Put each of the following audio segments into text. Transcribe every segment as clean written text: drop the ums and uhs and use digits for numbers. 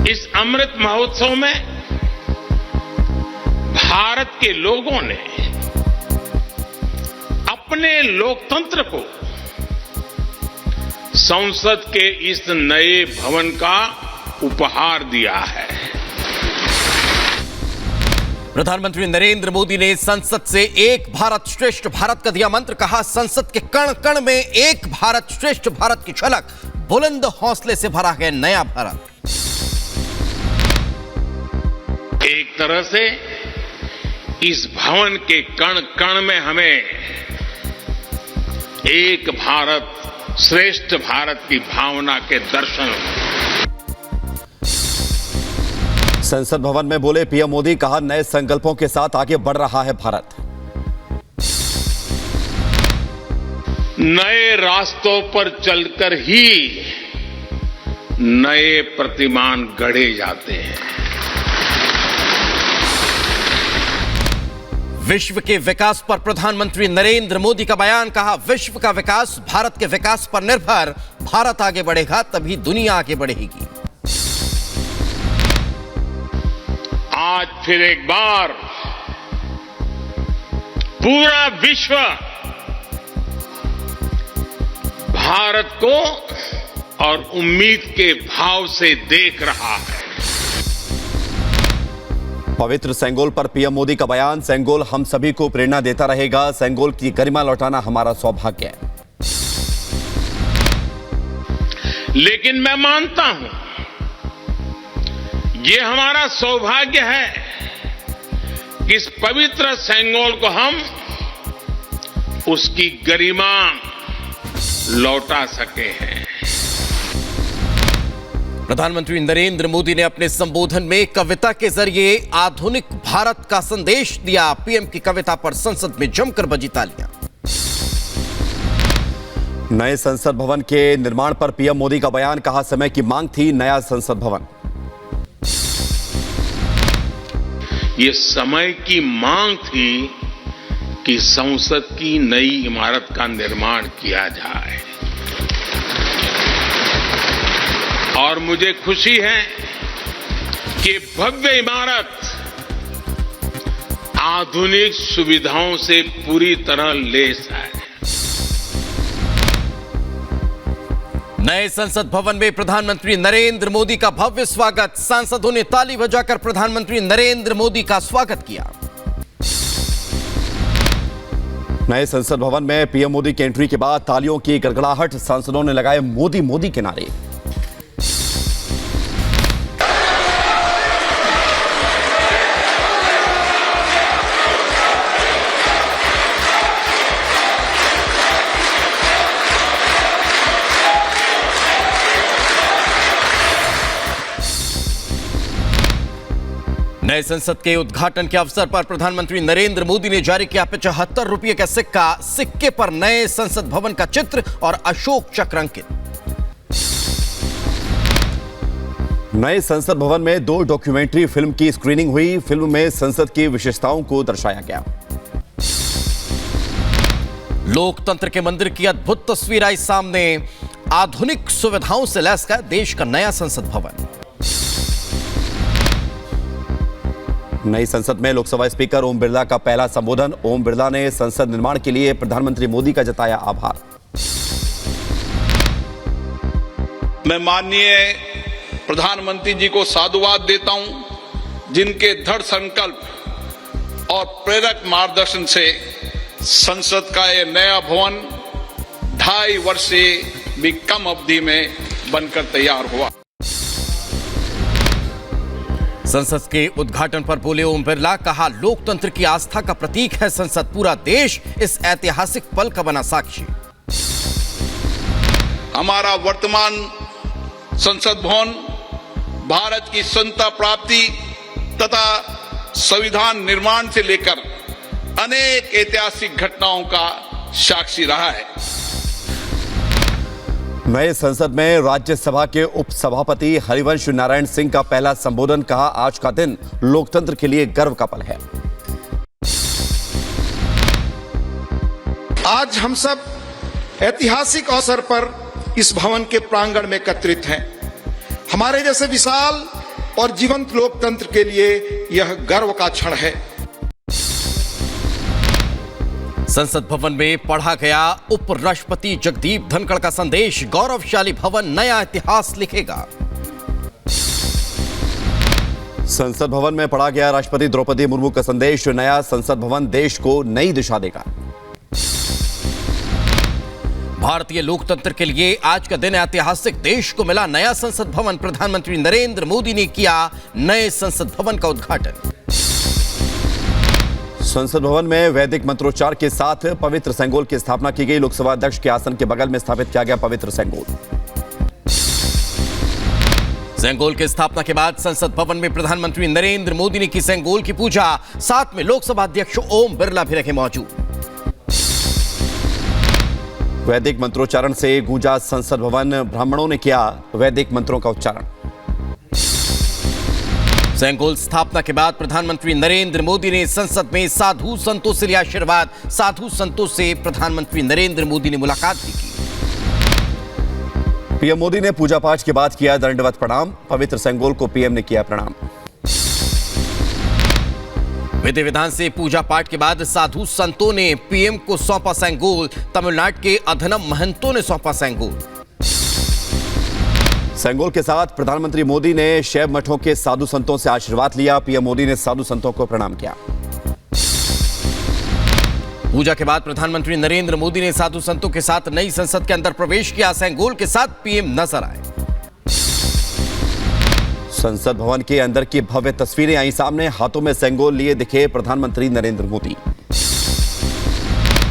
इस अमृत महोत्सव में भारत के लोगों ने अपने लोकतंत्र को संसद के इस नए भवन का उपहार दिया है। प्रधानमंत्री नरेंद्र मोदी ने संसद से एक भारत श्रेष्ठ भारत का दिया मंत्र। कहा, संसद के कण कण में एक भारत श्रेष्ठ भारत की झलक। बुलंद हौसले से भरा है नया भारत। एक तरह से इस भवन के कण कण में हमें एक भारत श्रेष्ठ भारत की भावना के दर्शन हुए। संसद भवन में बोले पीएम मोदी। कहा, नए संकल्पों के साथ आगे बढ़ रहा है भारत। नए रास्तों पर चलकर ही नए प्रतिमान गढ़े जाते हैं। विश्व के विकास पर प्रधानमंत्री नरेंद्र मोदी का बयान। कहा, विश्व का विकास भारत के विकास पर निर्भर। भारत आगे बढ़ेगा तभी दुनिया आगे बढ़ेगी। आज फिर एक बार पूरा विश्व भारत को और उम्मीद के भाव से देख रहा है। पवित्र सेंगोल पर पीएम मोदी का बयान। सेंगोल हम सभी को प्रेरणा देता रहेगा। सेंगोल की गरिमा लौटाना हमारा सौभाग्य है। लेकिन मैं मानता हूं ये हमारा सौभाग्य है कि इस पवित्र सेंगोल को हम उसकी गरिमा लौटा सके हैं। प्रधानमंत्री नरेंद्र मोदी ने अपने संबोधन में कविता के जरिए आधुनिक भारत का संदेश दिया। पीएम की कविता पर संसद में जमकर बजी तालियां। नए संसद भवन के निर्माण पर पीएम मोदी का बयान। कहा, समय की मांग थी नया संसद भवन। ये समय की मांग थी कि संसद की नई इमारत का निर्माण किया जाए और मुझे खुशी है कि भव्य इमारत आधुनिक सुविधाओं से पूरी तरह लैस है। नए संसद भवन में प्रधानमंत्री नरेंद्र मोदी का भव्य स्वागत। सांसदों ने ताली बजाकर प्रधानमंत्री नरेंद्र मोदी का स्वागत किया। नए संसद भवन में पीएम मोदी की एंट्री के बाद तालियों की गड़गड़ाहट। सांसदों ने लगाए मोदी मोदी के नारे। नए संसद के उद्घाटन के अवसर पर प्रधानमंत्री नरेंद्र मोदी ने जारी किया 75 रुपये का सिक्का। सिक्के पर नए संसद भवन का चित्र और अशोक चक्र अंकित। नए संसद भवन में 2 डॉक्यूमेंट्री फिल्म की स्क्रीनिंग हुई। फिल्म में संसद की विशेषताओं को दर्शाया गया। लोकतंत्र के मंदिर की अद्भुत तस्वीर आई सामने। आधुनिक सुविधाओं से लैस का देश का नया संसद भवन। नई संसद में लोकसभा स्पीकर ओम बिरला का पहला संबोधन। ओम बिरला ने संसद निर्माण के लिए प्रधानमंत्री मोदी का जताया आभार। मैं माननीय प्रधानमंत्री जी को साधुवाद देता हूं, जिनके दृढ़ संकल्प और प्रेरक मार्गदर्शन से संसद का यह नया भवन 2.5 वर्ष से भी कम अवधि में बनकर तैयार हुआ। संसद के उद्घाटन पर बोले ओम बिरला। कहा, लोकतंत्र की आस्था का प्रतीक है संसद। पूरा देश इस ऐतिहासिक पल का बना साक्षी। हमारा वर्तमान संसद भवन भारत की स्वतंत्रता प्राप्ति तथा संविधान निर्माण से लेकर अनेक ऐतिहासिक घटनाओं का साक्षी रहा है। नए संसद में राज्यसभा के उपसभापति हरिवंश नारायण सिंह का पहला संबोधन। कहा, आज का दिन लोकतंत्र के लिए गर्व का पल है। आज हम सब ऐतिहासिक अवसर पर इस भवन के प्रांगण में एकत्रित हैं। हमारे जैसे विशाल और जीवंत लोकतंत्र के लिए यह गर्व का क्षण है। संसद भवन में पढ़ा गया उपराष्ट्रपति जगदीप धनखड़ का संदेश, गौरवशाली भवन नया इतिहास लिखेगा। संसद भवन में पढ़ा गया राष्ट्रपति द्रौपदी मुर्मू का संदेश, नया संसद भवन देश को नई दिशा देगा। भारतीय लोकतंत्र के लिए आज का दिन ऐतिहासिक, देश को मिला नया संसद भवन, प्रधानमंत्री नरेंद्र मोदी ने किया नए संसद भवन का उद्घाटन। संसद भवन में वैदिक मंत्रोच्चार के साथ पवित्र सेंगोल की स्थापना की गई। लोकसभा अध्यक्ष के आसन के बगल में स्थापित किया गया पवित्र सेंगोल। सेंगोल की स्थापना के बाद संसद भवन में प्रधानमंत्री नरेंद्र मोदी ने की सेंगोल की पूजा, साथ में लोकसभा अध्यक्ष ओम बिरला भी रहे मौजूद। वैदिक मंत्रोच्चारण से गूंजा संसद भवन, ब्राह्मणों ने किया वैदिक मंत्रों का उच्चारण। सेंगोल स्थापना के बाद प्रधानमंत्री नरेंद्र मोदी ने संसद में साधु संतों से लिया आशीर्वाद। साधु संतों से प्रधानमंत्री नरेंद्र मोदी ने मुलाकात भी की। पीएम मोदी ने पूजा पाठ के बाद किया दंडवत प्रणाम, पवित्र सेंगोल को पीएम ने किया प्रणाम। विधि विधान से पूजा पाठ के बाद साधु संतों ने पीएम को सौंपा सेंगोल। तमिलनाडु के अधनम महंतों ने सौंपा सेंगोल। सेंगोल के साथ प्रधानमंत्री मोदी ने शैव मठों के साधु संतों से आशीर्वाद लिया। पीएम मोदी ने साधु संतों को प्रणाम किया। पूजा के बाद प्रधानमंत्री नरेंद्र मोदी ने साधु संतों के साथ नई संसद के अंदर प्रवेश किया। सेंगोल के साथ पीएम नजर आए। संसद भवन के अंदर की भव्य तस्वीरें आई सामने, हाथों में सेंगोल लिए दिखे प्रधानमंत्री नरेंद्र मोदी।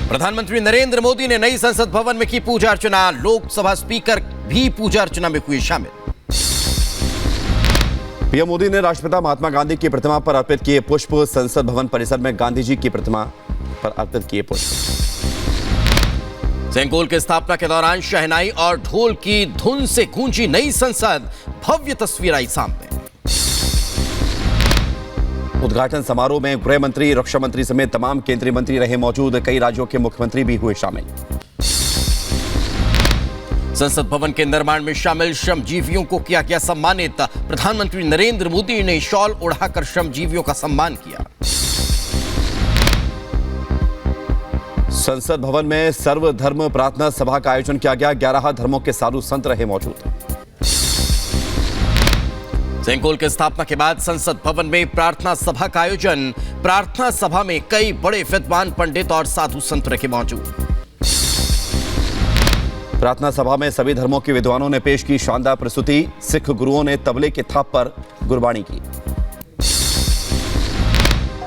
प्रधानमंत्री नरेंद्र मोदी ने नई संसद भवन में की पूजा अर्चना। लोकसभा स्पीकर भी पूजा अर्चना में हुए शामिल। पीएम मोदी ने राष्ट्रपिता महात्मा गांधी की प्रतिमा पर अर्पित किए पुष्प। संसद भवन परिसर में गांधी जी की प्रतिमा पर अर्पित किए पुष्प। सेंगोल की स्थापना के दौरान शहनाई और ढोल की धुन से गूंजी नई संसद, भव्य तस्वीर आई सामने। उद्घाटन समारोह में गृह मंत्री, रक्षा मंत्री समेत तमाम केंद्रीय मंत्री रहे मौजूद। कई राज्यों के मुख्यमंत्री भी हुए शामिल। संसद भवन के निर्माण में शामिल श्रमजीवियों को किया गया सम्मानित। प्रधानमंत्री नरेंद्र मोदी ने शॉल ओढ़ाकर श्रमजीवियों का सम्मान किया। संसद भवन में सर्वधर्म प्रार्थना सभा का आयोजन किया गया। 11 धर्मों के साधु संत रहे मौजूद। सेंगोल की स्थापना के बाद संसद भवन में प्रार्थना सभा का आयोजन। प्रार्थना सभा में कई बड़े विद्वान, पंडित और साधु संत रहे मौजूद। प्रार्थना सभा में सभी धर्मों के विद्वानों ने पेश की शानदार प्रस्तुति। सिख गुरुओं ने तबले के थाप पर गुरबाणी की।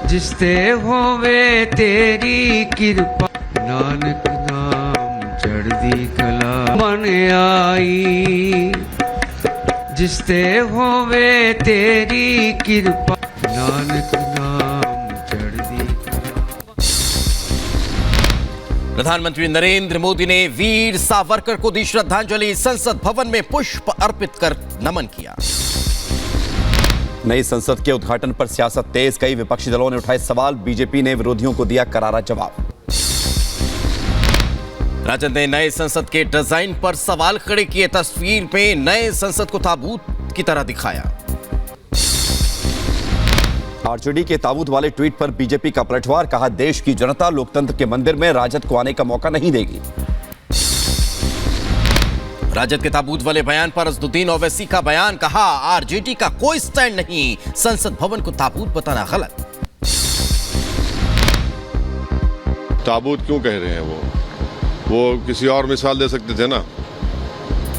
जिसते होवे तेरी कृपा, नानक नाम चढ़दी कला मन आई। जिसते होवे तेरी कृपा, नानक नाम चढ़दी कला। प्रधानमंत्री नरेंद्र मोदी ने वीर सावरकर को दी श्रद्धांजलि। संसद भवन में पुष्प अर्पित कर नमन किया। नई संसद के उद्घाटन पर सियासत तेज, कई विपक्षी दलों ने उठाए सवाल। बीजेपी ने विरोधियों को दिया करारा जवाब। राजद ने नए संसद के डिजाइन पर सवाल खड़े किए। तस्वीर में नए संसद को ताबूत की तरह दिखाया। आरजेडी के ताबूत वाले ट्वीट पर बीजेपी का पलटवार, कहा देश की जनता लोकतंत्र के मंदिर में राजद को आने का मौका नहीं देगी। राजद के ताबूत वाले बयान पर असदुद्दीन ओवैसी का बयान, कहा आरजेडी का कोई स्टैंड नहीं, संसद भवन को ताबूत बताना गलत। ताबूत क्यों कह रहे हैं वो किसी और मिसाल दे सकते थे ना,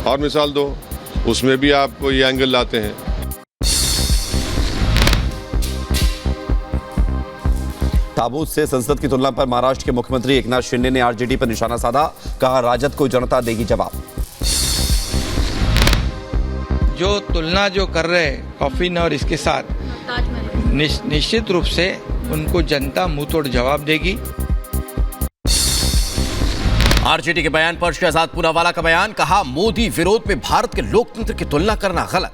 और मिसाल दो, उसमें भी आप ये एंगल लाते हैं। ताबूत से संसद की तुलना पर महाराष्ट्र के मुख्यमंत्री एकनाथ शिंदे ने आरजेडी पर निशाना साधा, कहा राजद को जनता देगी जवाब। जो तुलना जो कर रहे हैं कॉफिन और इसके साथ, निश्चित रूप से उनको जनता मुंह तोड़ जवाब देगी। आरजेडी के बयान पर शहजाद पूनावाला का बयान, कहा मोदी विरोध में भारत के लोकतंत्र की तुलना करना गलत।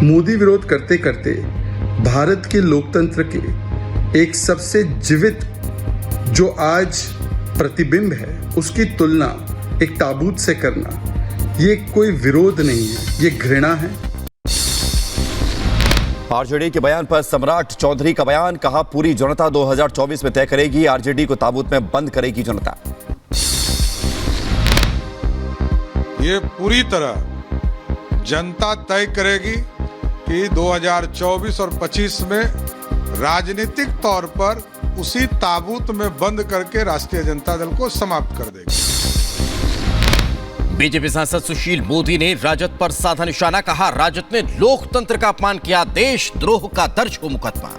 मोदी विरोध करते करते भारत के लोकतंत्र के एक सबसे जीवित जो आज प्रतिबिंब है उसकी तुलना एक ताबूत से करना ये कोई विरोध नहीं है, ये घृणा है। आरजेडी के बयान पर सम्राट चौधरी का बयान, कहा पूरी जनता 2024 में तय करेगी, आरजेडी को ताबूत में बंद करेगी जनता। ये पूरी तरह जनता तय करेगी कि 2024 और 25 में राजनीतिक तौर पर उसी ताबूत में बंद करके राष्ट्रीय जनता दल को समाप्त कर देगी। बीजेपी सांसद सुशील मोदी ने राजद पर साधा निशाना, कहा राजद ने लोकतंत्र का अपमान किया, देशद्रोह का दर्ज हो मुकदमा।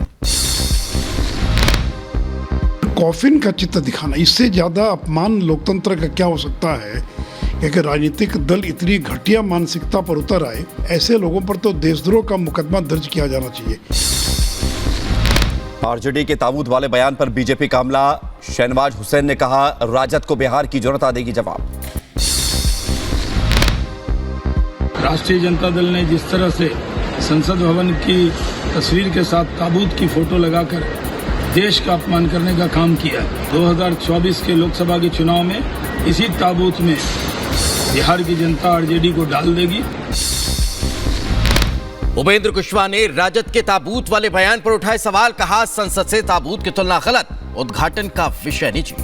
कॉफिन का चित्र दिखाना, इससे ज्यादा अपमान लोकतंत्र का क्या हो सकता है कि अगर राजनीतिक दल इतनी घटिया मानसिकता पर उतर आए, ऐसे लोगों पर तो देशद्रोह का मुकदमा दर्ज किया जाना चाहिए। आरजेडी के ताबूत वाले बयान पर बीजेपी का हमला, शहनवाज हुसैन ने कहा राजद को बिहार की जनता देगी जवाब। राष्ट्रीय जनता दल ने जिस तरह से संसद भवन की तस्वीर के साथ ताबूत की फोटो लगाकर देश का अपमान करने का काम किया, 2024 के लोकसभा के चुनाव में इसी ताबूत में बिहार की जनता आरजेडी को डाल देगी। उपेंद्र कुशवाहा ने राजद के ताबूत वाले बयान पर उठाए सवाल, कहा संसद से ताबूत की तुलना गलत, उद्घाटन का विषय निजी।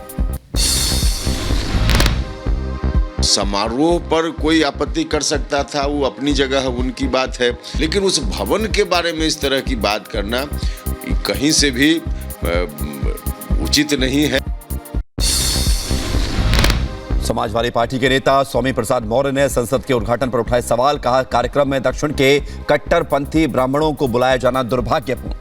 समारोह पर कोई आपत्ति कर सकता था, वो अपनी जगह उनकी बात है, लेकिन उस भवन के बारे में इस तरह की बात करना कहीं से भी उचित नहीं है। समाजवादी पार्टी के नेता स्वामी प्रसाद मौर्य ने संसद के उद्घाटन पर उठाए सवाल, कहा कार्यक्रम में दक्षिण के कट्टरपंथी ब्राह्मणों को बुलाया जाना दुर्भाग्यपूर्ण।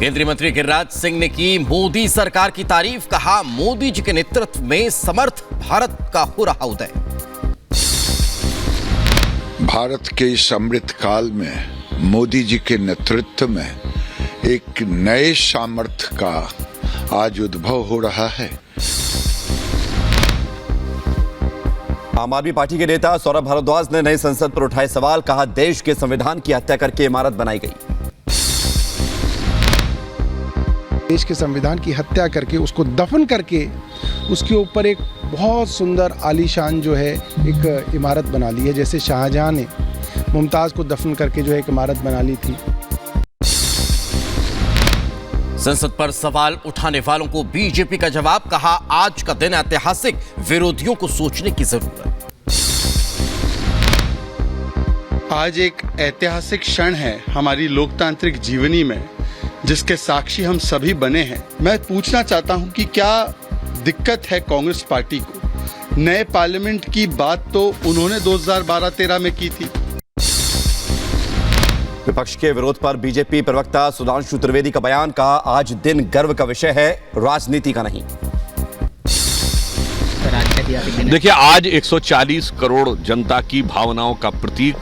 केंद्रीय मंत्री गिरिराज सिंह ने की मोदी सरकार की तारीफ, कहा मोदी जी के नेतृत्व में समर्थ भारत का हो रहा उदय। भारत के इस अमृत काल में मोदी जी के नेतृत्व में एक नए सामर्थ्य का आज उद्भव हो रहा है। आम आदमी पार्टी के नेता सौरभ भारद्वाज ने नई संसद पर उठाए सवाल, कहा देश के संविधान की हत्या करके इमारत बनाई गई। देश के संविधान की हत्या करके उसको दफन करके उसके ऊपर एक बहुत सुंदर आलीशान जो है एक इमारत बना ली है, जैसे शाहजहां ने मुमताज को दफन करके जो है एक इमारत बना ली थी। संसद पर सवाल उठाने वालों को बीजेपी का जवाब, कहा आज का दिन ऐतिहासिक, विरोधियों को सोचने की जरूरत। आज एक ऐतिहासिक क्षण है हमारी लोकतांत्रिक जीवनी में, जिसके साक्षी हम सभी बने हैं। मैं पूछना चाहता हूं कि क्या दिक्कत है कांग्रेस पार्टी को? नए पार्लियामेंट की बात तो उन्होंने 2012-13 में की थी। विपक्ष के विरोध पर बीजेपी प्रवक्ता सुधांशु त्रिवेदी का बयान, कहा आज दिन गर्व का विषय है, राजनीति का नहीं। देखिए, आज 140 करोड़ जनता की भावनाओं का प्रतीक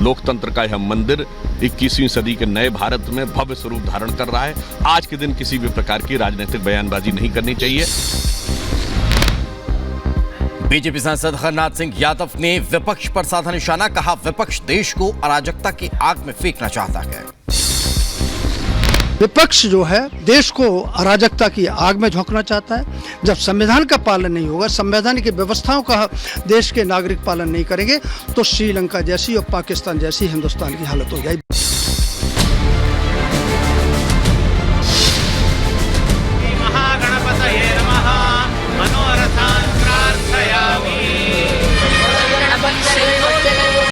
लोकतंत्र का यह मंदिर 21वीं सदी के नए भारत में भव्य स्वरूप धारण कर रहा है। आज के दिन किसी भी प्रकार की राजनीतिक बयानबाजी नहीं करनी चाहिए। बीजेपी सांसद हरनाथ सिंह यादव ने विपक्ष पर साधा निशाना, कहा विपक्ष देश को अराजकता की आग में फेंकना चाहता है। विपक्ष जो है देश को अराजकता की आग में झोंकना चाहता है। जब संविधान का पालन नहीं होगा, संवैधानिक की व्यवस्थाओं का देश के नागरिक पालन नहीं करेंगे, तो श्रीलंका जैसी और पाकिस्तान जैसी हिंदुस्तान की हालत हो जाएगी।